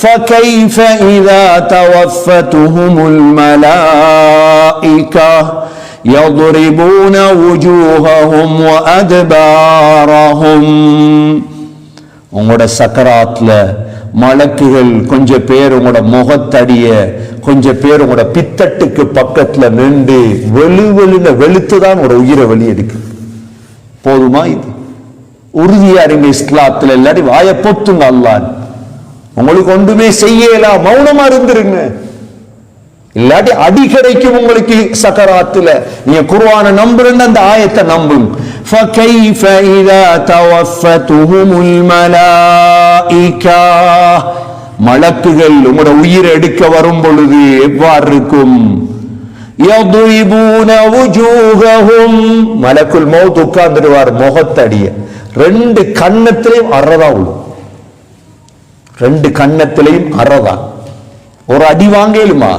فكيف إذا توفتهم الملائكة يضربون وجوههم وأدبارهم. உங்களோட சக்கராத்ல மலக்குகள் கொஞ்சம் பேர் உங்களோட முகத்தடிய, கொஞ்சம் பேர் உங்களோட பித்தட்டுக்கு பக்கத்துல நின்று வெளுத்துதான் உங்களோட உயிரை வெளியெடுக்கு. போதுமா? இது உறுதியா இருங்க இஸ்லாத்துல. இல்லாட்டி வாய பொத்துங்க. அல்லாஹ் உங்களுக்கு ஒன்றுமே செய்யலாம், மௌனமா இருந்துருங்க. இல்லாட்டி அடி கிடைக்கும் உங்களுக்கு சக்கராத்துல. நீங்க குர்ஆனை நம்புறேன்னு அந்த ஆயத்தை நம்புங்க. فَكَيْفَ إِذَا تَوَفَّتْهُمُ الْمَلَائِكَةُ மலக்குகள் உங்களோட உயிரை எடுக்க வரும் பொழுது எவ்வாறு இருக்கும்? يَضْرِبُونَ وُجُوهَهُمْ மலக்குல் மௌத் உட்கார்ந்துடுவார் முகத்தடிய. ரெண்டு கண்ணத்திலையும் அறதான் உள்ள, ரெண்டு கண்ணத்திலையும் அறதான். ஒரு அடி வாங்கலுமா?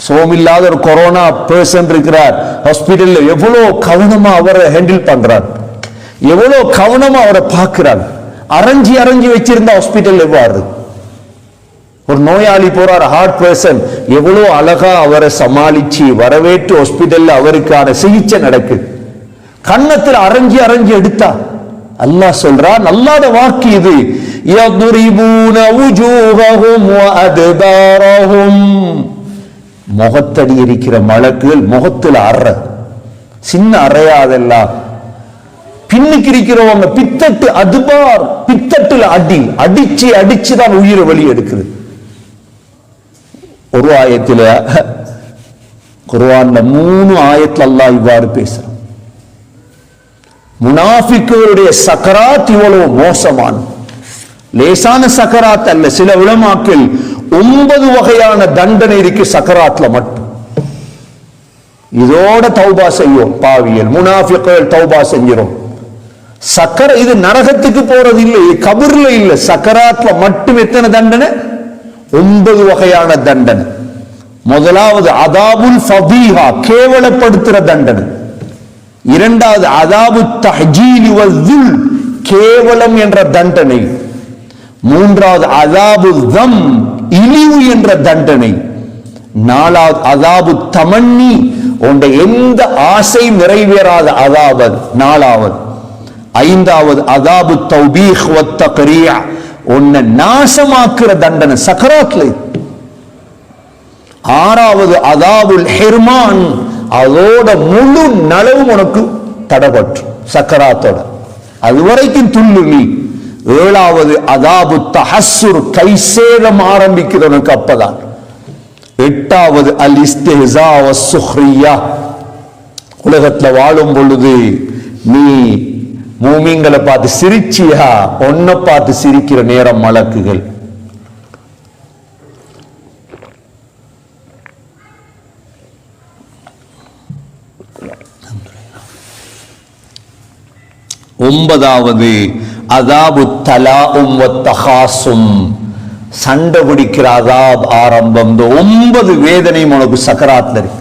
சோமில்லாத ஒரு கொரோனா பர்சன் இருக்கிறார் ஹாஸ்பிட்டல்ல, எவ்வளவு கவனமா அவரை ஹேண்டில் பண்றார், எவ்வளவு கவனமா அவரை பார்க்கிறார். அரைஞ்சி வச்சிருந்த ஹாஸ்பிட்டல் எவ்வாறு? ஒரு நோயாளி போறார், ஹார்ட் பர்சன், எவ்வளவு அழகா அவரை சமாளிச்சு வரவேற்று ஹாஸ்பிட்டல்ல அவருக்கான சிகிச்சை நடக்குது. கன்னத்தில் அரைஞ்சி எடுத்தா. அல்லாஹ் சொல்றான், அல்லாஹ்வுடைய வாக்கு இது. يَضْرِبُونَ وُجُوهَهُمْ وَأَدْبَارَهُمْ முகத்தடி இருக்கிற மலக்குகள் முகத்துல அற, சின்ன அறையாதெல்லாம். பின்னுக்கு இருக்கிறவங்க பித்தட்டு அதுபார், பித்தட்டுல அடிச்சுதான் உயிரை வெளியே எடுக்குது. ஒரு ஆயத்துல குர்ஆன்ல 3 ஆயத்துல அல்லாஹ் இவ்வாறு பேசுறான். முனாஃபிக்குகளுடைய சக்கராத் இவ்வளவு மோசமான லேசான சக்கராத் அல்ல. சில உலமாக்கள் 9 வகையான தண்டனை இருக்கு சக்கராத்ல மட்டும். இதோட தௌபா செய்யும் பாவியல் முனாஃபிக்குகள், தௌபா செஞ்சிரும். இது நரகத்துக்கு போறது இல்லை, கபர்ல இல்ல, சக்கராத்ல மட்டும் எத்தனை தண்டனை? 9 வகையான தண்டனை. முதலாவது அதாபுல் ஃபதீஹா, கேவலப்படுத்துற தண்டனை. இரண்டாவது அதாபு தஹ்ஜீல் வஸ்ஸுல், கேவலம் என்ற தண்டனை. மூன்றாவது அதாபு தம், இழிவு என்ற தண்டனை. நாலாவது அதாபு தமன்னி, உண்ட எந்த ஆசை நிறைவேறாத அதாவது நாலாவது. ஐந்தாவது அதாபு தௌபீஹ் வ தக்ரீஅ, உன்னை நாசமாக்குற தண்டனை சக்கராத்ல. ஆறாவது அதாபுல் ஹிர்மான், அதோட முழு நலவும் உனக்கு தடப்பட்டு சக்கராத்தோட, அதுவரைக்கும் துள்ளு நீ. ஏழாவது அதாபு தஹஸ்ஸுர், கைசேதம் ஆரம்பிக்கிறது உனக்கு அப்பதான். எட்டாவது அல் இஸ்திஹ்ஸா வ சுஹ்ரியா, உலகத்துல வாழும் பொழுது நீ மூமின்களை பார்த்து சிரிச்சியா, உன்னை பார்த்து சிரிக்கிற நேரம் மலக்குகள். ஒன்பதாவது அதாபு தலாஉம் வ தகாசும், சண்டை பிடிக்கிற அதாப் ஆரம்பம். இந்த 9 வேதனையும் உனக்கு சக்கராத்ல இருக்கு.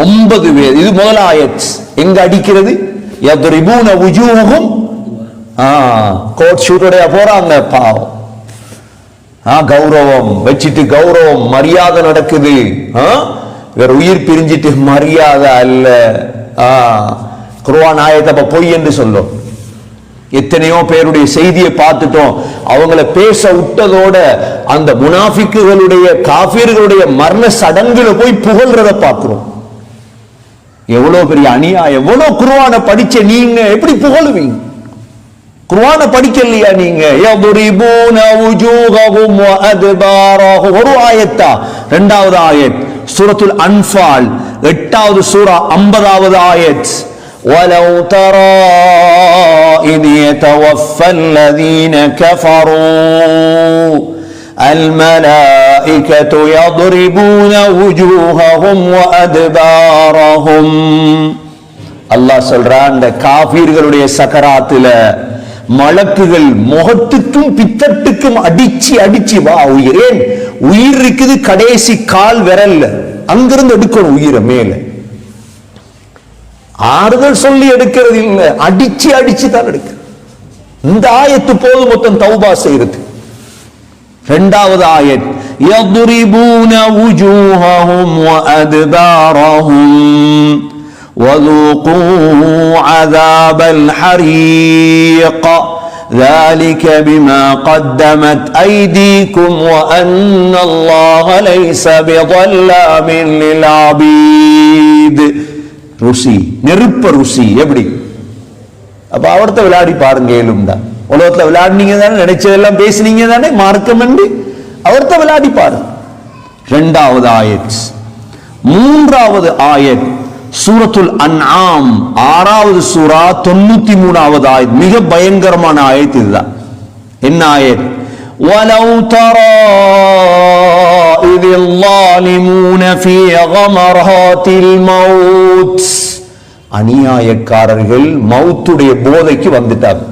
9 வேதனை. இது முதல் ஆயத். எங்க அடிக்கிறது? யத்ரிபூன வுஜூஹும், கோட் ஷூட்டோட போறாங்க பாவம். கௌரவம் வச்சிட்டு கௌரவம் மரியாதை நடக்குது. வேற உயிர் பிரிஞ்சிட்டு மரியாதை அல்ல. குர்ஆன் ஆயத்தை அப்ப பொய் என்று சொல்லும். எத்தனையோ பேருடைய செய்தியை பார்த்துட்டோம். அவங்கள பேச விட்டதோட அந்த முனாஃபிக்குகளுடைய காஃபிர்களுடைய மரண சடங்குல போய் புகழ்றத பார்க்கிறோம். எவ்வளவு பெரிய அநியாயம். எவ்வளவு குர்ஆனை படிச்ச நீங்க எப்படி புகழுவீங்க? குர்ஆனை படிக்கலையா நீங்க? யதுரிபூன வுஜூஹஹும் வ அத்பாரஹும், ஒரு ஆயத்தா. இரண்டாவது ஆயத் சூரத்துல் அன்ஃபால் 8வது சூரா 50வது ஆயத். وَلَوْ تَرَى إِذْ يَتَوَفَّى الَّذِينَ كَفَرُوا الْمَلَائِكَةُ يَضْرِبُونَ وُجُوهَهُمْ وَأَدْبَارَهُمْ. அல்லாஹ் சொல்றான், அந்த காஃபிர்களுடைய சக்கராத்துல மலக்குகள் முகத்துக்கும் பித்தட்டுக்கும் அடிச்சு வா உயிர். ஏன் உயிர் இருக்குது? கடைசி கால் விரல்ல, அங்கிருந்து எடுக்கணும் உயிரை மேல. ஆறுதல் சொல்லி எடுக்கிறது இல்ல, அடிச்சு தான் எடுக்க. இந்த ஆயத்து போது மொத்தம் தௌபா செய்யறது. இரண்டாவது ஆயத் يضربون وجوههم وأدبارهم وذوقوا عذاب الحريق ذلك بما قدمت أيديكم وأن الله ليس بظلام للعبيد. ருசி, நெருப்ப ருசி எப்படி? அப்ப அவர்த்த விளையாடி பாருங்க. ஏழும்டா உலகத்துல விளையாடினீங்க தானே, நினைச்சதெல்லாம் பேசினீங்க தானே, மார்க்கம் என்று அவர்த்த விளையாடி பாருங்க. இரண்டாவது ஆயத். மூன்றாவது ஆயத் சூரத்துல் அன்ஆம் 6வது சூரா 93வது ஆயத். மிக பயங்கரமான ஆயத் இதுதான். என்ன ஆயத்? وَلَوْ تَرَى إِذِ الظَّالِمُونَ فِي غَمَرَاتِ الْمَوْتِ. அநியாயக்காரர்கள் மௌத்துடைய போதைக்கு வந்துட்டாங்க.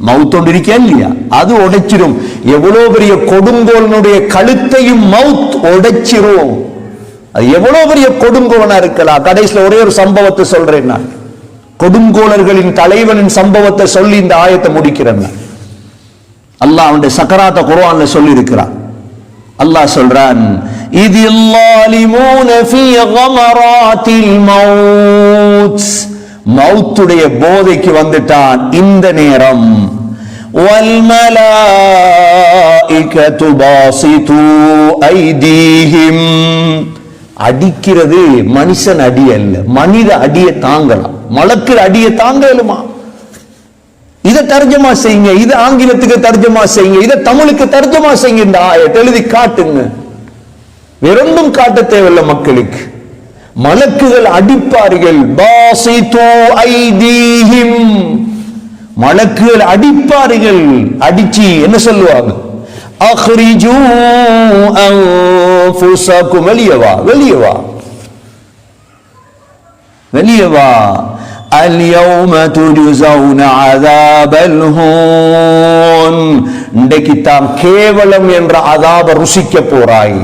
மவுத்தோண்டு இருக்கா இல்லையா, அது உடைச்சிரும். எவ்வளவு பெரிய கொடுங்கோலனுடைய கழுத்தையும் மவுத் உடைச்சிரும். அது எவ்வளவு பெரிய கொடுங்கோலனா இருக்கலாம். கடைசியில் ஒரே ஒரு சம்பவத்தை சொல்றேன். நான் கொடுங்கோலர்களின் தலைவனின் சம்பவத்தை சொல்லி இந்த ஆயத்தை முடிக்கிறேன். அல்லாஹ் அவனுடைய சக்கராத்த குர்ஆன்ல சொல்லி இருக்கிறான். அல்லாஹ் சொல்றான், இதில் லாலிமூன ஃபீ கமராத்தில் மௌத். மௌத்துடைய போதைக்கு வந்துட்டான் இந்த நேரம். வல் மலாயிகத்து பாசிது ஐதீஹிம். அடிக்கிறது மனுஷன் அடி அல்ல, மனித அடியை தாங்கலாம், மலக்கு அடியை தாங்கலுமா? இதை தர்ஜமா செய்யுங்க, இது ஆங்கிலத்துக்கு தர்ஜமா செய்யுங்க, இதை தமிழுக்கு தர்ஜமா செய்யுங்க. இந்த ஆயத்தை எழுதி காட்டுங்க. வேறொன்றும் காட்ட தேவையில்லை மக்களுக்கு. மலக்குகள் அடிப்பார்கள். பாசிது ஐதீஹிம். மலக்குகள் அடிப்பார்கள். அடிச்சு என்ன சொல்லுவாங்க? அக்ரிஜூ அன்ஃபுஸகும். வெளியவா, வெளியவா, வெளியவா. اليوم تجزون عذاب الهون. இன்றைக்கு தாம் கேவலம் என்ற அதாப ருசிக்க போறாய்.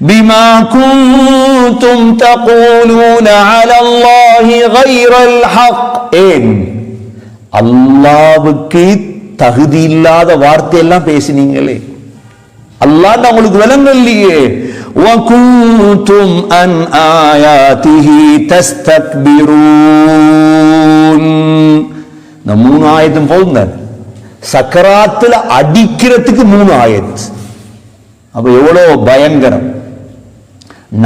بما كنتم تقولون على الله غير الحق. ஏன் அல்லாஹ்வுக்கு தகுதி இல்லாத வார்த்தை எல்லாம் பேசினீங்களே, அல்லாஹ் உங்களுக்கு விளங்கலையே. وكنتم عن آياته تستكبرون. இந்த 3 ஆயத்தும் போதும். சக்கராத்துல அடிக்கிறதுக்கு 3 ஆயத். அப்ப எவ்வளவு பயங்கரம்.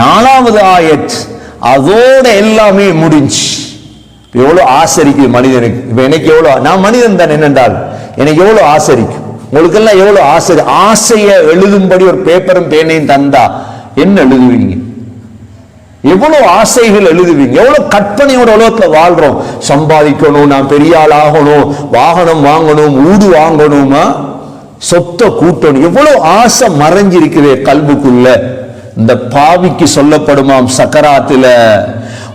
4வது ஆயத் அதோட எல்லாமே முடிஞ்சு. எவ்வளவு ஆசரிக்கும் மனிதனுக்கு. இப்ப எனக்கு எவ்வளவு, நான் மனிதன் தான் என்னென்றால் எனக்கு எவ்வளவு ஆசரிக்கும். உங்களுக்கு எல்லாம் எவ்வளவு ஆசை. ஆசைய எழுதும்படி ஒரு பேப்பரும் பேனையும் தந்தா என்ன எழுதுவீங்க? எவ்வளவு ஆசைகள் எழுதுவீங்க. எவ்வளவு கற்பனையோட உலகத்துல வாழ்றோம். சம்பாதிக்கணும், நான் பெரிய ஆள் ஆகணும், வாகனம் வாங்கணும், ஊடு வாங்கணுமா, சொத்தை கூட்டணும். எவ்வளவு ஆசை மறைஞ்சிருக்குதே கல்புக்குள்ள. இந்த பாவிக்கு சொல்லப்படுமாம் சக்கராத்துல,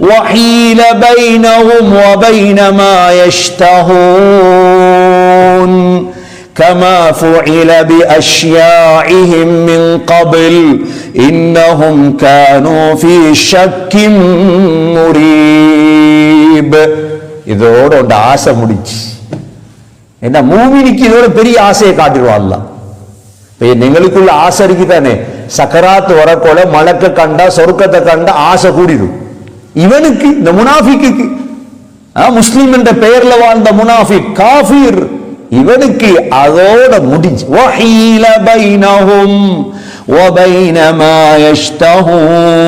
وَحِيلَ بَيْنَهُمْ وَبَيْنَ مَا يَشْتَهُونَ كَمَا فُعِلَ بِأَشْيَاعِهِمْ مِنْ قَبْلِ إِنَّهُمْ كَانُوا فِي شَكٍّ مُرِيبٍ. இதோட அந்த ஆசை முடிச்சு. என்ன மூமினுக்கு இதோட பெரிய ஆசையை காட்டிடுவான். எங்களுக்குள்ள ஆசை இருக்குதானே. சக்கராத் வரக்கோல மலக்க கண்டா சொர்க்கத்தை கண்டா ஆசை கூடிடும். இவனுக்கு, இந்த முனாஃபிக்கு, முஸ்லிம் என்ற பெயர்ல வாழ்ந்த முனாஃபிக் காஃபிர், இவனுக்கு அதோட முடிஞ்சு. வஹீல பைனஹும் வபைன மா யஷ்தஹூன்.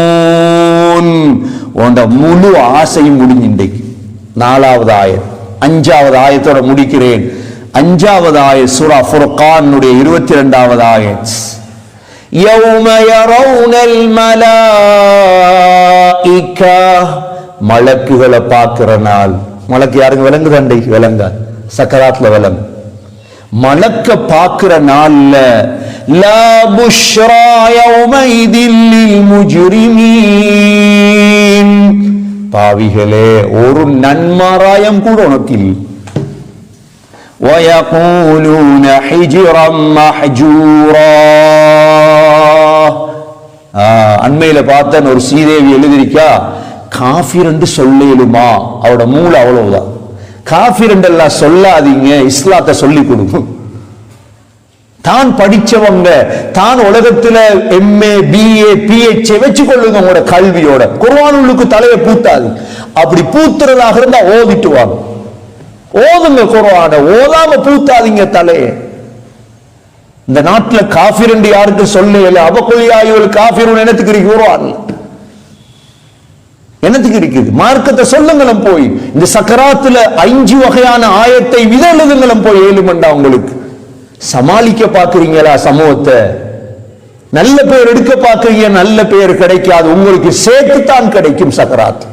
உண்ட முழு ஆசையும் முடிஞ்சு இன்றைக்கு. 4வது ஆயத். 5வது ஆயத்தோட முடிக்கிறேன். 5வது ஆயத் சூரா ஃபுர்கானுடைய 22வது ஆயத். يَوْمَ يَرَوْنَ الْمَلَائِكَةَ. மலக்குகளை பார்க்கிற நாள். மலக்கு யாருங்க விளங்குதாண்டை? விளங்க சக்கராத்ல விளங்கு. மலக்க பார்க்கிற நாள்ல லா புஷ்ரா யௌமைதில் லில் முஜ்ரிமீன். பாவிகளே, ஒரு நன்மாராயம் கூட உனக்கு இல்லை. وَيَقُولُونَ حِجْرًا مَحْجُورًا. அண்மையில பார்த்த ஒரு சீதேவி எழுதிருக்கா, காஃபிர் என்று சொல்லேலுமா? அவட மூளை அவ்வளவுதான். காஃபிர் என்றெல்லாம் சொல்லாதீங்க, இஸ்லாத்தை சொல்லி கொடுக்கும். தான் படிச்சவங்க, தான் உலகத்துல MA BA PhD வச்சு கொள்ளுங்க உங்களோட கல்வியோட. குர்ஆனுக்கு தலையை பூத்தாது. அப்படி பூத்துறதாக இருந்தா ஓதிட்டு வாங்க, ஓதுங்க குர்ஆன, ஓதாம பூத்தாதீங்க தலையை. இந்த நாட்டுல காஃபிர் என்று யாருக்கு சொல்லல, அபகுலியாயுல் காஃபிருன் என்னத்துக்கு இருக்கு குர்ஆன்? என்னத்துக்கு இருக்குது? மார்க்கத்தை சொல்லுங்களும் போய். இந்த சக்கராத்துல 5 வகையான ஆயத்தை வித எழுதுங்களும் போய் 7 மண்டா. உங்களுக்கு சமாளிக்க பாக்குறீங்களா சமூகத்தை? நல்ல பேர் எடுக்க பாக்குறீங்க, நல்ல பேர் கிடைக்காது, உங்களுக்கு சேர்த்துத்தான் கிடைக்கும் சக்கராத்.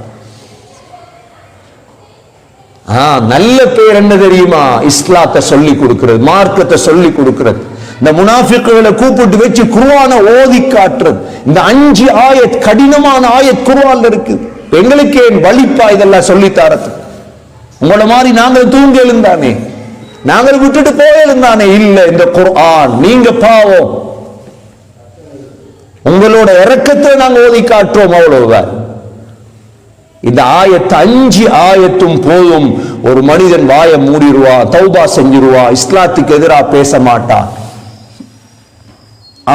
நல்ல பேர் என்ன தெரியுமா? இஸ்லாத்தை சொல்லி கொடுக்கிறது, மார்க்கத்தை சொல்லி கொடுக்கிறது. இந்த முனாஃபிக்குகளை கூப்பிட்டு வச்சு குர்ஆனை ஓதி காட்டுறது. இந்த 5 ஆயத் கடினமான ஆயத் குர்ஆன்ல இருக்கு. எங்களுக்கு ஏன் வலிப்பா இதெல்லாம் சொல்லி தரது? உங்கள மாதிரி நாங்கள் தூங்கி எழுந்தானே, நாங்கள் விட்டுட்டு போய் எழுந்தானே? இல்ல, இந்த குர்ஆன் நீங்க பாவம், உங்களோட இரக்கத்தை நாங்க ஓதி காட்டுறோம், அவ்வளவுதான். இந்த ஆயத்து 5 ஆயத்தும் போதும். ஒரு மனிதன் வாயை மூடிடுவா, தௌபா செஞ்சிருவா, இஸ்லாத்துக்கு எதிராக பேச மாட்டான்.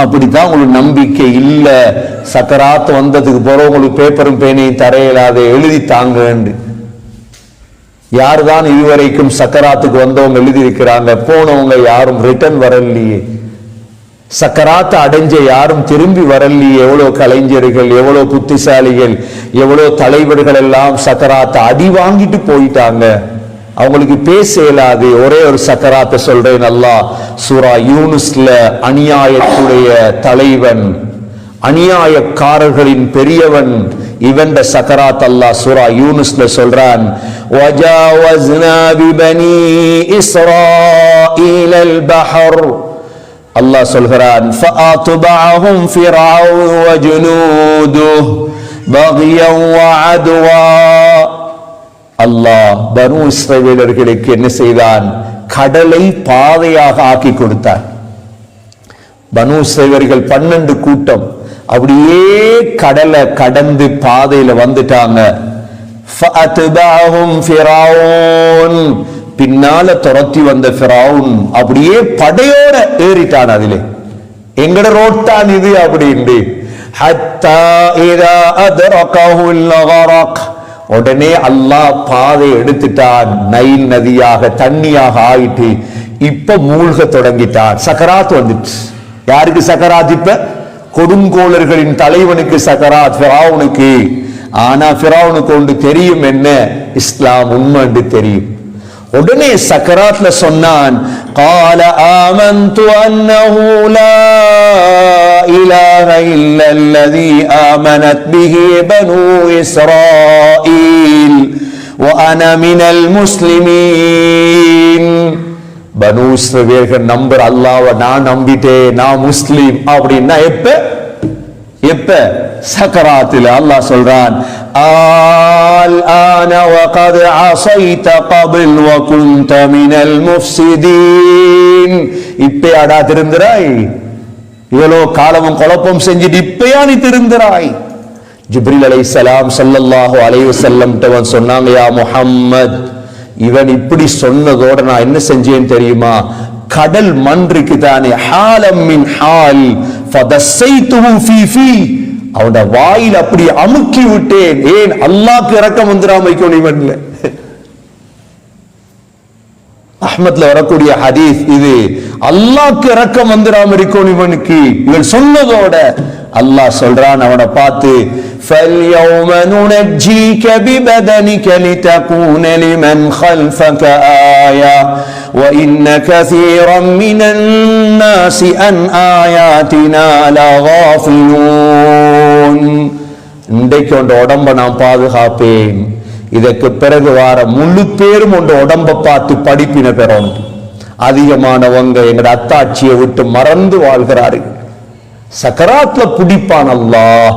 அப்படித்தான் உங்களுக்கு நம்பிக்கை இல்ல. சக்கராத்து வந்ததுக்கு போற உங்களுக்கு பேப்பரும் பேனையும் தரையிலாத எழுதி தாங்க. யாருதான் இதுவரைக்கும் சக்கராத்துக்கு வந்தவங்க எழுதி இருக்கிறாங்க? போனவங்க யாரும் ரிட்டர்ன் வரலையே. சக்கராத்து அடைஞ்ச யாரும் திரும்பி வரலையே. எவ்வளவு கலைஞர்கள், எவ்வளவு புத்திசாலிகள், எவ்வளவு தலைவர்கள் எல்லாம் சக்கராத்தை அடி வாங்கிட்டு போயிட்டாங்க. அவங்களுக்கு பேச இயலாது. ஒரே ஒரு சக்கராத்தை சொல்றேன். அல்லாஹ் சூரா யூனுஸ்ல அநியாயத்துடைய தலைவன், அநியாயக்காரர்களின் பெரியவன் இவன் சக்கராத் அல்லாஹ் சூரா யூனுஸ்ல சொல்றான். வஜாவஸ்னா பிபனி இஸ்ராஈல் அல் பஹர். அல்லாஹ் சொல்கிறான், ஃபஅத்பஅஹும் ஃபிர்அவுன் வஜுனூதுஹு பக்யன் வஅத்வா. அல்லாஹ் பனு இஸ்ரவேலர்களுக்கு என்ன செய்தான்? கடலை பாதையாக ஆக்கி கொடுத்தான். பனு இஸ்ரவேலர்கள் 12 கூட்டம் அப்படியே கடலை கடந்து பாதையில வந்துட்டாங்க. ஃபஅத்பஅஹும் ஃபிர்அவுன், பின்னால துரத்தி வந்த ஃபிரௌன் அப்படியே படையோட ஏறிட்டான். அதிலே எங்கட ரோட் தான் இது அப்படின்னு. ஹத்தா இதா அத்ரகஹுல் கரக், உடனே அல்லாஹ் பாதை எடுத்துட்டான். நைல் நதியாக தண்ணியாக ஆயிட்டு இப்ப மூழ்க தொடங்கிட்டான். சக்கராத் வந்துச்சு. யாருக்கு சக்கராத்? இப்ப கொடுங்கோளர்களின் தலைவனுக்கு சக்கராத், ஃபிரௌனுக்கு. ஆனா ஃபிரௌனுக்கு ஒன்று தெரியும், என்ன? இஸ்லாம் உண்மை என்று தெரியும். உடனே சக்கராத்ல சொன்னான், قال آمنت أنه لا إله إلا الذي آمنت به بنو إسرائيل وأنا من المسلمين. பனு இஸ்ரவேலர்கள் நம்பர் அல்லாஹ்வை நான் நம்பிட்டேன், நான் முஸ்லிம் அப்படின்னா எப்ப சக்கராத்தில் அல்லாஹ் சொல்றான், الآن وقد عصيت قبل وكنت من المفسدين. இப்பயாடா திருந்துறாய்? இவ்வளோ காலமும் குழப்பம் செஞ்சுட்டு இப்பயா நீ திருந்துறாய்? ஜிப்ரீல் அலைஹிஸ்ஸலாம் ஸல்லல்லாஹு அலைஹி வஸல்லம் சொன்னாங்க, யா முஹம்மத், இவன் இப்படி சொன்னதோட நான் என்ன செஞ்சேன் தெரியுமா? கடல் மன்றுக்கு தானே ஹாலம் மின் ஹால் ஃபதஸைதுஹு ஃபீ, அவனோட வாயில் அப்படி அமுக்கி விட்டேன். ஏன்? அல்லாஹ்க்கு இரக்கம் வந்துராம இவன்ல. அஹ்மத்ல வரக்கூடிய ஹதீஸ் இது. அல்லாஹ்க்கு இரக்கம் வந்துராம இருக்கும் இவனுக்கு. இவன் சொன்னதோட அல்லாஹ் சொல்றான் அவனை பார்த்து, فَالْيَوْمَ نُنَجِّيكَ بِبَدَنِكَ لِتَكُونَ لِمَنْ خَلْفَكَ آيَةً وَإِنَّ كَثِيرًا مِنَ النَّاسِ عَنْ آيَاتِنَا لَغَافِلُونَ. இன்றைக்கு உன் உடம்ப நான் பாதுகாப்பேன். இதற்கு பிறகு வார முழு பேரும் உன் உடம்ப பார்த்து படிப்பின பெறணும். அதிகமானவங்க எங்கட அத்தாட்சியை விட்டு மறந்து வாழ்கிறார்கள். சக்கராத்ல பிடிப்பான் அல்லாஹ்.